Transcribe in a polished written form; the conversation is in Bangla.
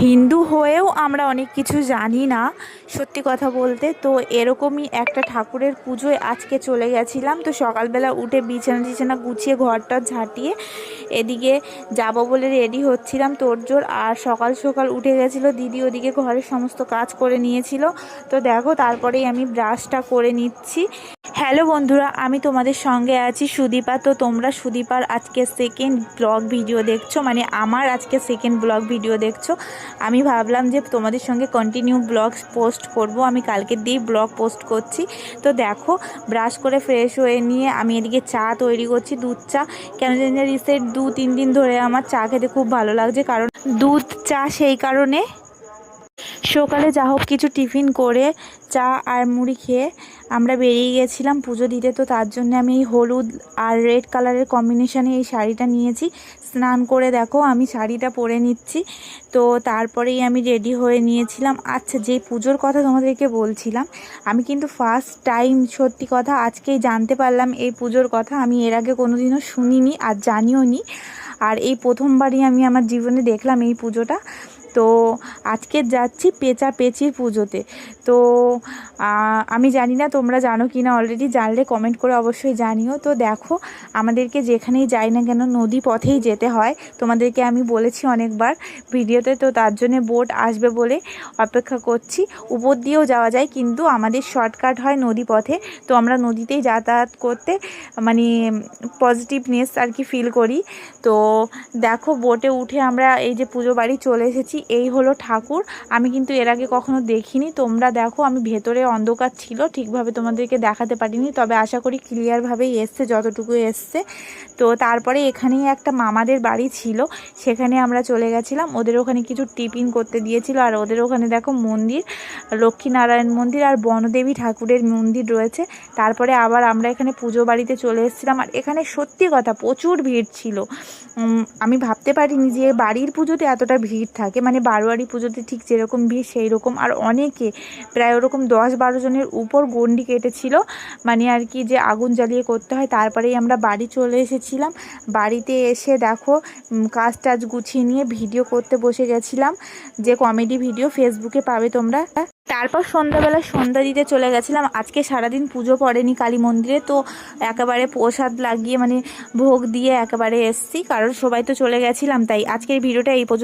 হিন্দু হয়েও আমরা অনেক কিছু জানি না, সত্যি কথা বলতে। তো এরকমই একটা ঠাকুরের পুজোয় আজকে চলে গেছিলাম। তো সকালবেলা উঠে বিছানা টিছানা গুছিয়ে ঘরটা ঝাঁটিয়ে এদিকে যাব বলে রেডি হচ্ছিলাম তোড়জোড়। আর সকাল সকাল উঠে গেছিলো দিদি, ওদিকে ঘরের সমস্ত কাজ করে নিয়েছিল। তো দেখো তারপরেই আমি ব্রাশটা করে নিচ্ছি। হ্যালো বন্ধুরা, আমি তোমাদের সঙ্গে আছি সুদীপা। তো তোমরা সুদীপার আজকে সেকেন্ড ব্লগ ভিডিও দেখছো, মানে আমার আজকে সেকেন্ড ব্লগ ভিডিও দেখছো। আমি ভাবলাম যে তোমাদের সঙ্গে কন্টিনিউ ব্লগ পোস্ট করব। আমি কালকের দিয়েই ব্লগ পোস্ট করছি। তো দেখো ব্রাশ করে ফ্রেশ হয়ে নিয়ে আমি এদিকে চা তৈরি করছি, দুধ চা। কেন জানি না রিসেন্ট 2-3 দিন ধরে আমার চা খেতে খুব ভালো লাগছে, কারণ দুধ চা, সেই কারণে। সকালে যা হোক কিছু টিফিন করে চা আর মুড়ি খেয়ে আমরা বেরিয়ে গেছিলাম পুজো দিতে। তো তার জন্য আমি এই হলুদ আর রেড কালারের কম্বিনেশানে এই শাড়িটা নিয়েছি। স্নান করে দেখো আমি শাড়িটা পরে নিচ্ছি। তো তারপরেই আমি রেডি হয়ে নিয়েছিলাম। আচ্ছা, যে পুজোর কথা তোমাদেরকে বলছিলাম, আমি কিন্তু ফার্স্ট টাইম, সত্যি কথা, আজকেই জানতে পারলাম এই পুজোর কথা। আমি এর আগে কোনোদিনও শুনিনি আর জানিও নি। আর এই প্রথমবারই আমি আমার জীবনে দেখলাম এই পুজোটা। তো আজকে যাচ্ছি পেঁচা পেঁচির পুজোতে। তো আমি জানি না তোমরা জানো কি না, অলরেডি জানলে কমেন্ট করে অবশ্যই জানিও। তো দেখো আমাদেরকে যেখানেই যাই না কেন নদী পথেই যেতে হয়, তোমাদেরকে আমি বলেছি অনেকবার ভিডিওতে। তো তার জন্যে বোট আসবে বলে অপেক্ষা করছি। উপর দিয়েও যাওয়া যায়, কিন্তু আমাদের শর্টকাট হয় নদী পথে। তো আমরা নদীতেই যাতায়াত করতে মানে পজিটিভনেস আর কি ফিল করি। তো দেখো বোটে উঠে আমরা এই যে পুজো বাড়ি চলে এসেছি। এই হলো ঠাকুর। আমি কিন্তু এর আগে কখনো দেখিনি। তোমরা দেখো, আমি ভেতরে অন্ধকার ছিল, ঠিকভাবে তোমাদেরকে দেখাতে পারিনি, তবে আশা করি ক্লিয়ারভাবেই এসছে যতটুকু এসছে। তো তারপরে এখানেই একটা মামাদের বাড়ি ছিল, সেখানে আমরা চলে গেছিলাম। ওদের ওখানে কিছু টিফিন করতে দিয়েছিল। আর ওদের ওখানে দেখো মন্দির, লক্ষ্মীনারায়ণ মন্দির আর বনদেবী ঠাকুরের মন্দির রয়েছে। তারপরে আবার আমরা এখানে পুজো বাড়িতে চলে এসেছিলাম। আর এখানে সত্যি কথা প্রচুর ভিড় ছিল। আমি ভাবতে পারিনি যে বাড়ির পুজোতে এতটা ভিড় থাকে, মানে বারোয়ারি পুজোতে ঠিক যেরকম ভিড় সেই রকম। আর অনেকে, প্রায় ওরকম 10-12 জনের উপর গণ্ডি কেটেছিল, মানে আর কি, যে আগুন জ্বালিয়ে করতে হয়। তারপরেই আমরা বাড়ি চলে এসেছিলাম। বাড়িতে এসে দেখো কাজ টাজ গুছিয়ে নিয়ে ভিডিও করতে বসে গেছিলাম, যে কমেডি ভিডিও ফেসবুকে পাবে তোমরা। তারপর সন্ধ্যাবেলা সন্ধ্যা দিতে চলে গেছিলাম। আজকে সারাদিন পুজো পড়েনি কালী মন্দিরে। তো একেবারে প্রসাদ লাগিয়ে, মানে ভোগ দিয়ে একেবারে এসছি, কারণ সবাই তো চলে গেছিলাম। তাই আজকের ভিডিওটা এই পর্যন্ত।